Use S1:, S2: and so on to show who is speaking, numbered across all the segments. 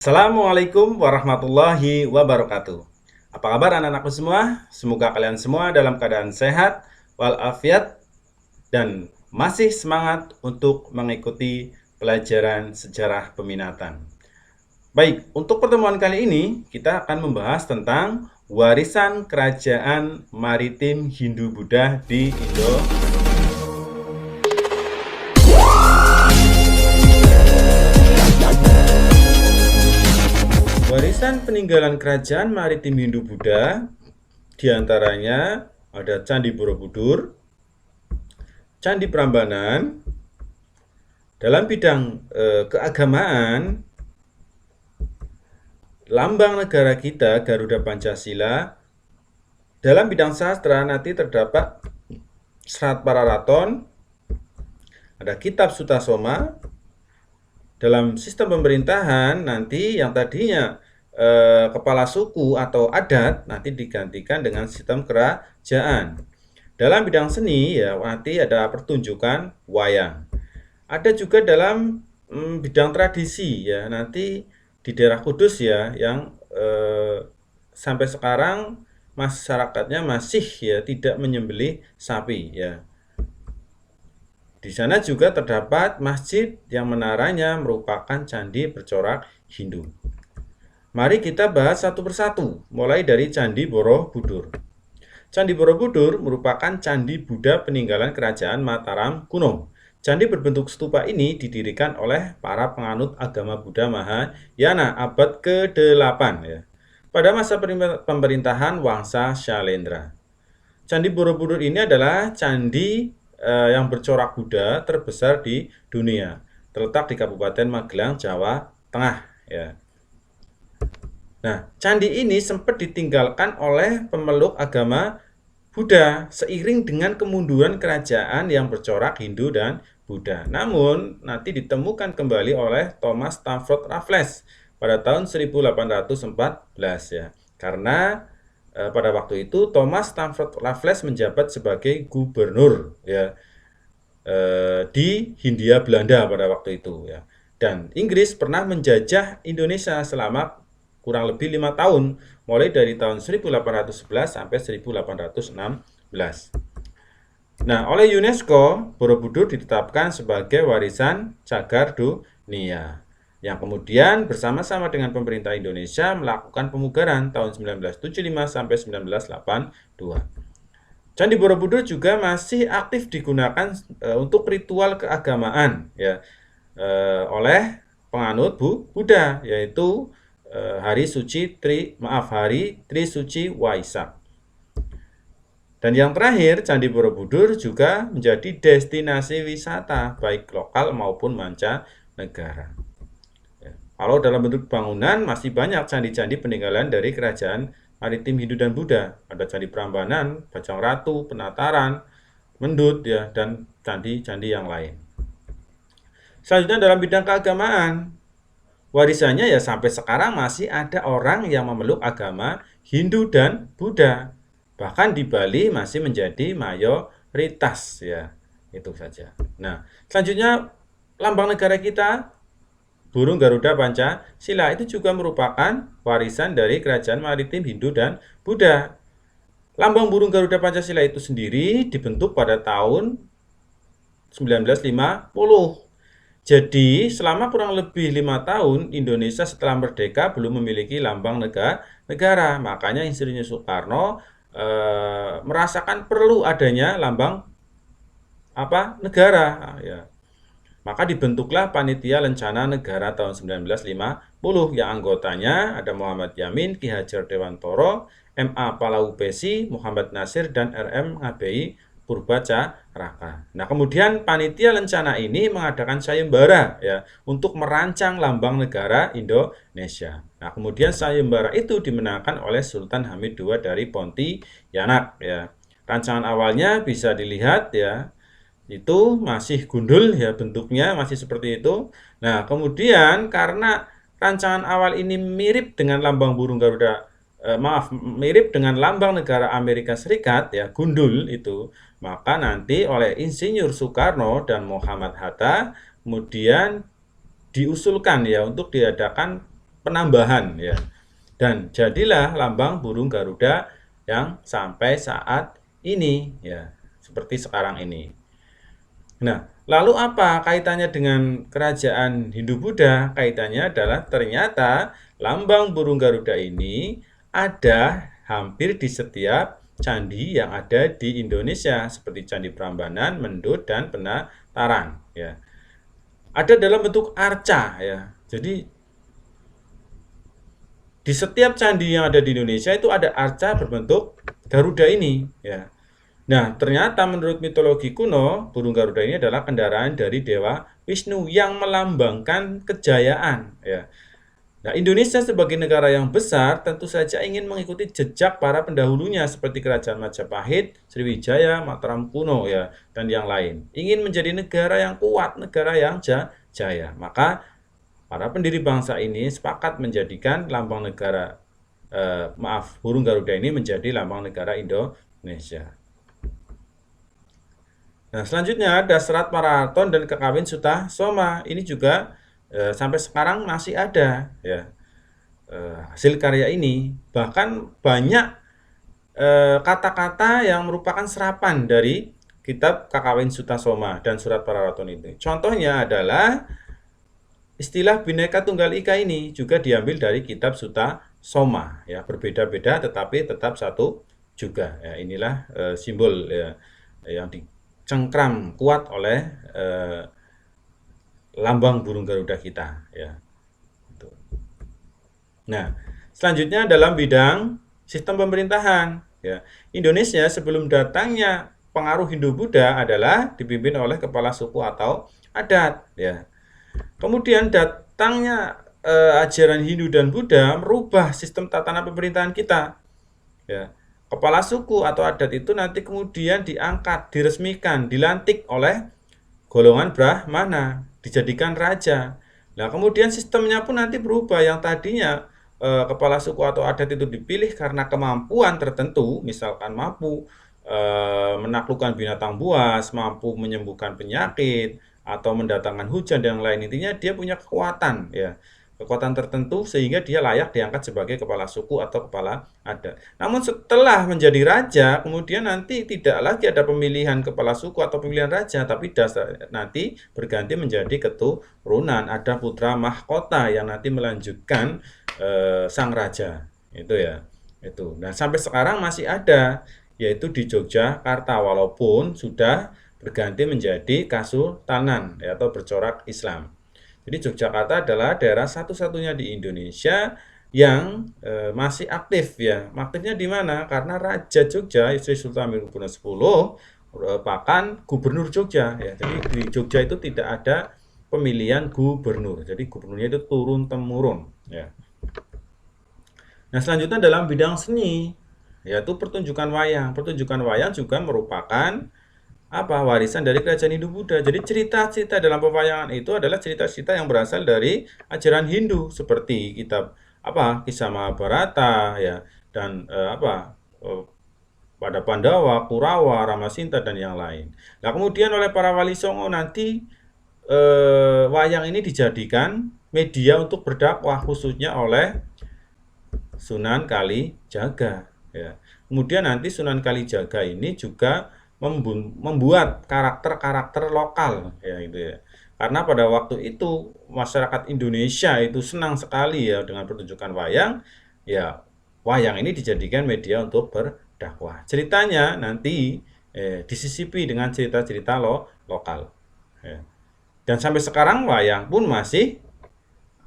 S1: Assalamualaikum warahmatullahi wabarakatuh. Apa kabar anak-anakku semua? Semoga kalian semua dalam keadaan sehat, walafiat, dan masih semangat untuk mengikuti pelajaran sejarah peminatan. Baik, untuk pertemuan kali ini kita akan membahas tentang warisan kerajaan maritim Hindu-Buddha di Indonesia. Warisan peninggalan kerajaan maritim Hindu-Buddha diantaranya ada Candi Borobudur, Candi Prambanan. Dalam bidang keagamaan, lambang negara kita Garuda Pancasila. Dalam bidang sastra nanti terdapat Serat Pararaton, ada Kitab Sutasoma. Dalam sistem pemerintahan nanti yang tadinya kepala suku atau adat nanti digantikan dengan sistem kerajaan. Dalam bidang seni ya nanti ada pertunjukan wayang. Ada juga dalam bidang tradisi ya nanti di daerah Kudus ya yang sampai sekarang masyarakatnya masih ya tidak menyembelih sapi ya. Di sana juga terdapat masjid yang menaranya merupakan candi bercorak Hindu. Mari kita bahas satu persatu, mulai dari Candi Borobudur. Candi Borobudur merupakan candi Buddha peninggalan kerajaan Mataram kuno. Candi berbentuk stupa ini didirikan oleh para penganut agama Buddha Mahayana abad ke-8 ya, pada masa pemerintahan Wangsa Syailendra. Candi Borobudur ini adalah candi yang bercorak Buddha terbesar di dunia, terletak di Kabupaten Magelang, Jawa Tengah ya. Nah, candi ini sempat ditinggalkan oleh pemeluk agama Buddha seiring dengan kemunduran kerajaan yang bercorak Hindu dan Buddha. Namun, nanti ditemukan kembali oleh Thomas Stamford Raffles pada tahun 1814 ya. Karena pada waktu itu Thomas Stamford Raffles menjabat sebagai gubernur ya di Hindia Belanda pada waktu itu ya. Dan Inggris pernah menjajah Indonesia selama kurang lebih 5 tahun, mulai dari tahun 1811 sampai 1816. Nah, oleh UNESCO, Borobudur ditetapkan sebagai warisan cagar dunia, yang kemudian bersama-sama dengan pemerintah Indonesia melakukan pemugaran tahun 1975 sampai 1982. Candi Borobudur juga masih aktif digunakan untuk ritual keagamaan ya oleh penganut Buddha, yaitu hari Trisuci Waisak. Dan yang terakhir, Candi Borobudur juga menjadi destinasi wisata baik lokal maupun mancanegara. Kalau dalam bentuk bangunan masih banyak candi-candi peninggalan dari kerajaan maritim Hindu dan Buddha. Ada Candi Prambanan, Bajang Ratu, Penataran, Mendut ya, dan candi-candi yang lain. Selanjutnya dalam bidang keagamaan, warisannya ya sampai sekarang masih ada orang yang memeluk agama Hindu dan Buddha. Bahkan di Bali masih menjadi mayoritas ya. Itu saja. Nah, selanjutnya lambang negara kita burung Garuda Pancasila itu juga merupakan warisan dari kerajaan maritim Hindu dan Buddha. Lambang burung Garuda Pancasila itu sendiri dibentuk pada tahun 1950. Jadi selama kurang lebih 5 tahun Indonesia setelah merdeka belum memiliki lambang negara. Makanya Insinyur Soekarno merasakan perlu adanya lambang negara ya. Maka dibentuklah Panitia Lencana Negara tahun 1950 yang anggotanya ada Muhammad Yamin, Ki Hajar Dewantoro, M.A. Palaupesi, Muhammad Nasir, dan R.M. Ngabei Purbacaraka. Nah, kemudian Panitia Lencana ini mengadakan sayembara ya untuk merancang lambang negara Indonesia. Nah, kemudian sayembara itu dimenangkan oleh Sultan Hamid II dari Pontianak ya. Rancangan awalnya bisa dilihat ya, itu masih gundul ya, bentuknya masih seperti itu. Nah, kemudian karena rancangan awal ini mirip dengan lambang burung Garuda, mirip dengan lambang negara Amerika Serikat ya, gundul itu, maka nanti oleh Insinyur Soekarno dan Muhammad Hatta kemudian diusulkan ya untuk diadakan penambahan ya. Dan jadilah lambang burung Garuda yang sampai saat ini ya, seperti sekarang ini. Nah, lalu apa kaitannya dengan kerajaan Hindu-Buddha? Kaitannya adalah ternyata lambang burung Garuda ini ada hampir di setiap candi yang ada di Indonesia, seperti Candi Prambanan, Mendut, dan Penataran. Ya, ada dalam bentuk arca ya. Jadi di setiap candi yang ada di Indonesia itu ada arca berbentuk Garuda ini ya. Nah, ternyata menurut mitologi kuno, burung Garuda ini adalah kendaraan dari Dewa Wisnu yang melambangkan kejayaan. Ya. Nah, Indonesia sebagai negara yang besar tentu saja ingin mengikuti jejak para pendahulunya seperti Kerajaan Majapahit, Sriwijaya, Mataram kuno ya, dan yang lain. Ingin menjadi negara yang kuat, negara yang jaya. Maka para pendiri bangsa ini sepakat menjadikan lambang negara, burung Garuda ini menjadi lambang negara Indonesia. Nah, selanjutnya ada Serat Paraton dan Kekawin Sutasoma. Ini juga sampai sekarang masih ada ya, hasil karya ini. Bahkan banyak kata-kata yang merupakan serapan dari kitab Kakawin Sutasoma dan Surat Paraton itu. Contohnya adalah istilah Bhinneka Tunggal Ika ini juga diambil dari kitab Sutasoma ya, berbeda-beda tetapi tetap satu juga. Ya, inilah simbol ya, yang dicengkram kuat oleh lambang burung Garuda kita ya. Nah, selanjutnya dalam bidang sistem pemerintahan ya. Indonesia sebelum datangnya pengaruh Hindu-Buddha adalah dipimpin oleh kepala suku atau adat ya. Kemudian datangnya ajaran Hindu dan Buddha merubah sistem tatanan pemerintahan kita ya. Kepala suku atau adat itu nanti kemudian diangkat, diresmikan, dilantik oleh golongan Brahmana, dijadikan raja. Nah, kemudian sistemnya pun nanti berubah. Yang tadinya kepala suku atau adat itu dipilih karena kemampuan tertentu, misalkan mampu menaklukkan binatang buas, mampu menyembuhkan penyakit, atau mendatangkan hujan dan lain. Intinya dia punya kekuatan ya, kekuatan tertentu sehingga dia layak diangkat sebagai kepala suku atau kepala adat. Namun setelah menjadi raja, kemudian nanti tidak lagi ada pemilihan kepala suku atau pemilihan raja, tapi nanti berganti menjadi keturunan, ada putra mahkota yang nanti melanjutkan sang raja. Itu ya. Itu. Nah, sampai sekarang masih ada, yaitu di Yogyakarta, walaupun sudah berganti menjadi Kasultanan ya, atau bercorak Islam. Jadi Yogyakarta adalah daerah satu-satunya di Indonesia yang masih aktif ya. Aktifnya di mana? Karena Raja Jogja, Sri Sultan Hamengkubuwono X merupakan gubernur Jogja ya. Jadi di Jogja itu tidak ada pemilihan gubernur. Jadi gubernurnya itu turun temurun ya. Nah, selanjutnya dalam bidang seni yaitu pertunjukan wayang. Pertunjukan wayang juga merupakan warisan dari kerajaan Hindu-Buddha. Jadi cerita-cerita dalam pewayangan itu adalah cerita-cerita yang berasal dari ajaran Hindu seperti kitab Kisah Mahabharata ya, dan pada Pandawa, Kurawa, Ramasinta dan yang lain. Nah, kemudian oleh para wali songo nanti wayang ini dijadikan media untuk berdakwah khususnya oleh Sunan Kalijaga ya. Kemudian nanti Sunan Kalijaga ini juga membuat karakter-karakter lokal ya itu ya. Karena pada waktu itu masyarakat Indonesia itu senang sekali ya dengan pertunjukan wayang. Ya, wayang ini dijadikan media untuk berdakwah. Ceritanya nanti disisipi dengan cerita-cerita lokal. Ya. Dan sampai sekarang wayang pun masih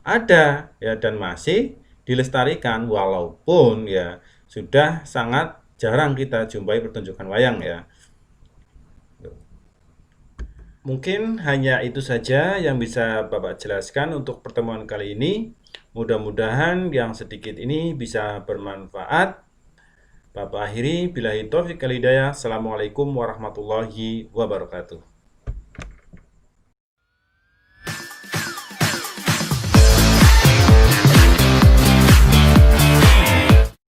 S1: ada ya, dan masih dilestarikan walaupun ya sudah sangat jarang kita jumpai pertunjukan wayang ya. Mungkin hanya itu saja yang bisa Bapak jelaskan untuk pertemuan kali ini. Mudah-mudahan yang sedikit ini bisa bermanfaat. Bapak akhiri, billahi taufiq wal hidayah. Assalamualaikum warahmatullahi wabarakatuh.